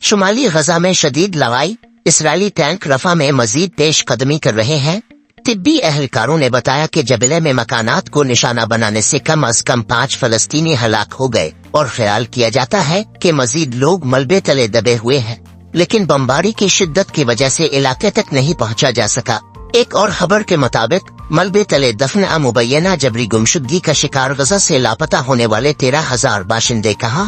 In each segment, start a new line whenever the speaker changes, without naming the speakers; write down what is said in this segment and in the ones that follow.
شمالی غزہ میں شدید لڑائی، اسرائیلی ٹینک رفح میں مزید پیش قدمی کر رہے ہیں۔ طبی اہلکاروں نے بتایا کہ جبلے میں مکانات کو نشانہ بنانے سے کم از کم 5 فلسطینی ہلاک ہو گئے اور خیال کیا جاتا ہے کہ مزید لوگ ملبے تلے دبے ہوئے ہیں، لیکن بمباری کی شدت کی وجہ سے علاقے تک نہیں پہنچا جا سکا۔ ایک اور خبر کے مطابق ملبے تلے دفن مبینہ جبری گمشدگی کا شکار غزہ سے لاپتہ ہونے والے 13,000 باشندے کہا۔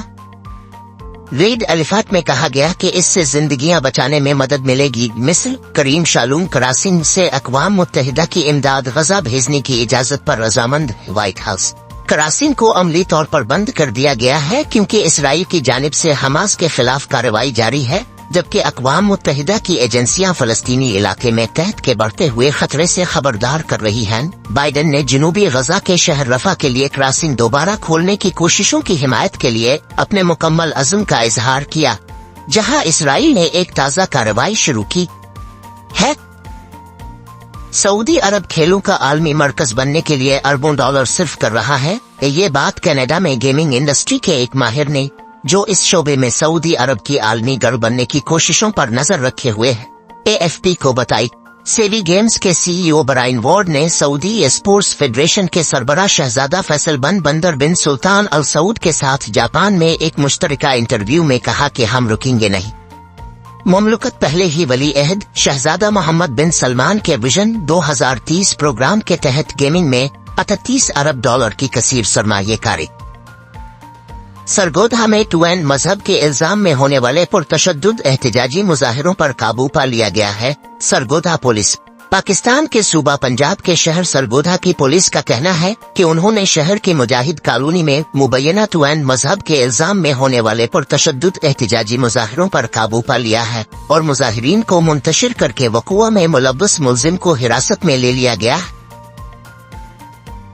ریڈ الفات میں کہا گیا کہ اس سے زندگیاں بچانے میں مدد ملے گی۔ مصر کریم شالوم کراسن سے اقوام متحدہ کی امداد غزہ بھیجنے کی اجازت پر رضامند ہے۔ وائٹ ہاؤس کراسن کو عملی طور پر بند کر دیا گیا ہے کیونکہ اسرائیل کی جانب سے حماس کے خلاف کارروائی جاری ہے، جبکہ اقوام متحدہ کی ایجنسیاں فلسطینی علاقے میں قحط کے بڑھتے ہوئے خطرے سے خبردار کر رہی ہیں۔ بائیڈن نے جنوبی غزہ کے شہر رفح کے لیے کراسن دوبارہ کھولنے کی کوششوں کی حمایت کے لیے اپنے مکمل عزم کا اظہار کیا، جہاں اسرائیل نے ایک تازہ کارروائی شروع کی ہے۔ سعودی عرب کھیلوں کا عالمی مرکز بننے کے لیے اربوں ڈالر صرف کر رہا ہے۔ یہ بات کینیڈا میں گیمنگ انڈسٹری کے ایک ماہر نے، جو اس شعبے میں سعودی عرب کی عالمی گڑھ بننے کی کوششوں پر نظر رکھے ہوئے ہے، AFP کو بتائی۔ سیوی گیمز کے CEO برائن وارڈ نے سعودی اسپورٹس فیڈریشن کے سربراہ شہزادہ فیصل بن بندر بن سلطان ال سعود کے ساتھ جاپان میں ایک مشترکہ انٹرویو میں کہا کہ ہم رکیں گے نہیں۔ مملکت پہلے ہی ولی عہد شہزادہ محمد بن سلمان کے ویژن 2030 پروگرام کے تحت گیمنگ میں 38 ارب ڈالر کی کثیر سرمایہ کاری۔ سرگودھا میں ٹوین مذہب کے الزام میں ہونے والے پرتشدد احتجاجی مظاہروں پر قابو پا لیا گیا ہے۔ سرگودھا پولیس پاکستان کے صوبہ پنجاب کے شہر سرگودھا کی پولیس کا کہنا ہے کہ انہوں نے شہر کی مجاہد کالونی میں مبینہ ٹوین مذہب کے الزام میں ہونے والے پرتشدد احتجاجی مظاہروں پر قابو پا لیا ہے اور مظاہرین کو منتشر کر کے وقوع میں ملوث ملزم کو حراست میں لے لیا گیا۔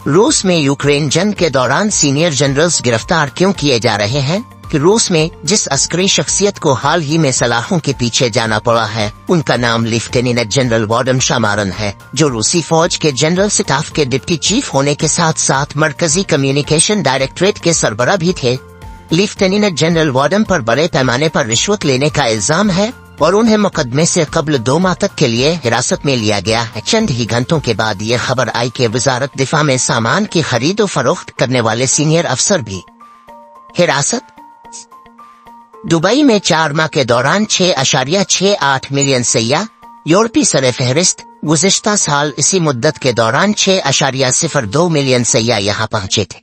روس میں یوکرین جنگ کے دوران سینئر جنرلز گرفتار کیوں کیے جا رہے ہیں؟ کہ روس میں جس عسکری شخصیت کو حال ہی میں سلاخوں کے پیچھے جانا پڑا ہے، ان کا نام لیفٹیننٹ جنرل وادم شامارن ہے، جو روسی فوج کے جنرل سٹاف کے ڈپٹی چیف ہونے کے ساتھ ساتھ مرکزی کمیونیکیشن ڈائریکٹریٹ کے سربراہ بھی تھے۔ لیفٹیننٹ جنرل وادم پر بڑے پیمانے پر رشوت لینے کا الزام ہے اور انہیں مقدمے سے قبل 2 ماہ تک کے لیے حراست میں لیا گیا ہے۔ چند ہی گھنٹوں کے بعد یہ خبر آئی کہ وزارت دفاع میں سامان کی خرید و فروخت کرنے والے سینئر افسر بھی حراست۔ دبئی میں 4 ماہ کے دوران 6.68 ملین سیاح، یورپی سر فہرست۔ گزشتہ سال اسی مدت کے دوران 6.02 ملین سیاح یہاں پہنچے تھے،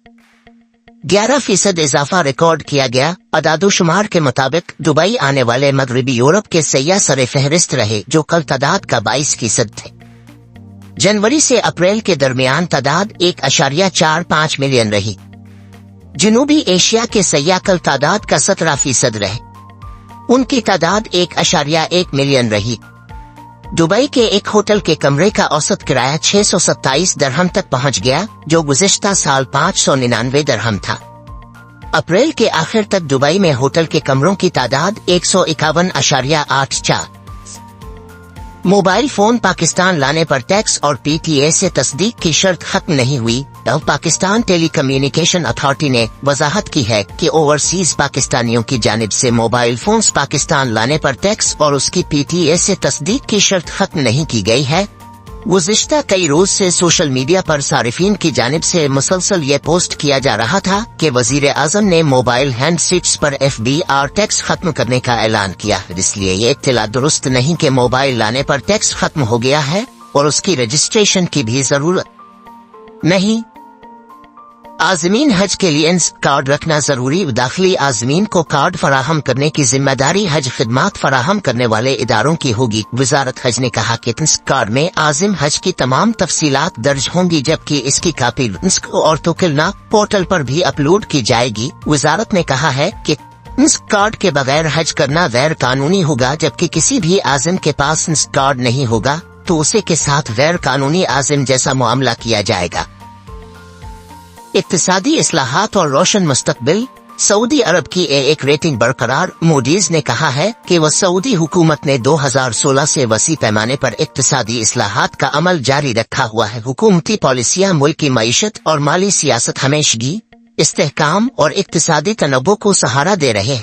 11% اضافہ ریکارڈ کیا گیا۔ اعداد و شمار کے مطابق دبئی آنے والے مغربی یورپ کے سیاح سر فہرست رہے، جو کل تعداد کا 22% تھے۔ جنوری سے اپریل کے درمیان تعداد 1.45 ملین رہی۔ جنوبی ایشیا کے سیاح کل تعداد کا 17% رہے، ان کی تعداد 1.1 ملین رہی۔ دبئی کے ایک ہوٹل کے کمرے کا اوسط کرایہ 627 درہم تک پہنچ گیا، جو گزشتہ سال 599 درہم تھا۔ اپریل کے آخر تک دبئی میں ہوٹل کے کمروں کی تعداد 151.84۔ موبائل فون پاکستان لانے پر ٹیکس اور PTA سے تصدیق کی شرط ختم نہیں ہوئی۔ پاکستان ٹیلی کمیونیکیشن اتھارٹی نے وضاحت کی ہے کہ اوورسیز پاکستانیوں کی جانب سے موبائل فونز پاکستان لانے پر ٹیکس اور اس کی PTA سے تصدیق کی شرط ختم نہیں کی گئی ہے۔ گزشتہ کئی روز سے سوشل میڈیا پر صارفین کی جانب سے مسلسل یہ پوسٹ کیا جا رہا تھا کہ وزیر اعظم نے موبائل ہینڈ سیٹس پر FBR ٹیکس ختم کرنے کا اعلان کیا، اس لیے یہ اطلاع درست نہیں کہ موبائل لانے پر ٹیکس ختم ہو گیا ہے اور اس کی رجسٹریشن کی بھی ضرورت نہیں۔ عازمین حج کے لیے انس کارڈ رکھنا ضروری۔ داخلی عازمین کو کارڈ فراہم کرنے کی ذمہ داری حج خدمات فراہم کرنے والے اداروں کی ہوگی۔ وزارت حج نے کہا کہ انس کارڈ میں عازم حج کی تمام تفصیلات درج ہوں گی، جبکہ اس کی کاپی انسک اور توکلنا پورٹل پر بھی اپلوڈ کی جائے گی۔ وزارت نے کہا ہے کہ انسک کارڈ کے بغیر حج کرنا غیر قانونی ہوگا، جبکہ کسی بھی عازم کے پاس انسک کارڈ نہیں ہوگا تو اسے کے ساتھ غیر قانونی عازم جیسا معاملہ کیا جائے گا۔ اقتصادی اصلاحات اور روشن مستقبل۔ سعودی عرب کی ایک ریٹنگ برقرار۔ موڈیز نے کہا ہے کہ وہ سعودی حکومت نے 2016 سے وسیع پیمانے پر اقتصادی اصلاحات کا عمل جاری رکھا ہوا ہے۔ حکومتی پالیسیاں ملک کی معیشت اور مالی سیاست ہمیشگی، استحکام اور اقتصادی تنوع کو سہارا دے رہے ہیں۔